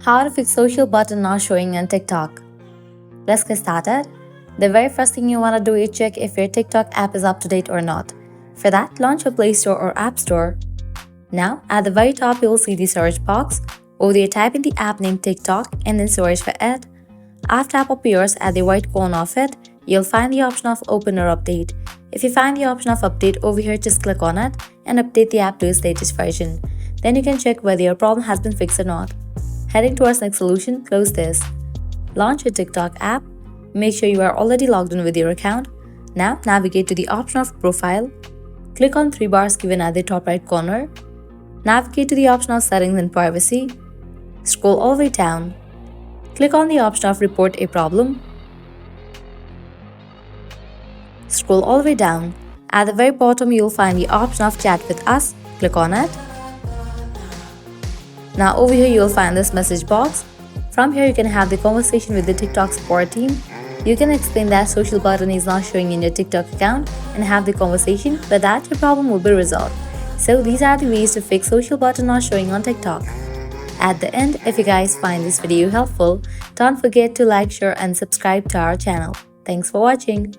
How to fix social button not showing on TikTok. Let's get started. The very first thing you want to do is check if your TikTok app is up to date or not. For that, launch your Play Store or App Store. Now, at the very top, you will see the search box. Over there, type in the app name TikTok and then search for it. After app appears at the right corner of it, you'll find the option of Open or Update. If you find the option of Update over here, just click on it and update the app to its latest version. Then you can check whether your problem has been fixed or not. Heading towards next solution, close this. Launch your TikTok app. Make sure you are already logged in with your account. Now navigate to the option of Profile. Click on three bars given at the top right corner. Navigate to the option of Settings and Privacy. Scroll all the way down. Click on the option of Report a Problem. Scroll all the way down. At the very bottom, you will find the option of Chat with Us. Click on it. Now over here, you will find this message box. From here, you can have the conversation with the TikTok support team. You can explain that social button is not showing in your TikTok account and have the conversation, but that your problem will be resolved. So these are the ways to fix social button not showing on TikTok. At the end, if you guys find this video helpful, don't forget to like, share and subscribe to our channel. Thanks for watching.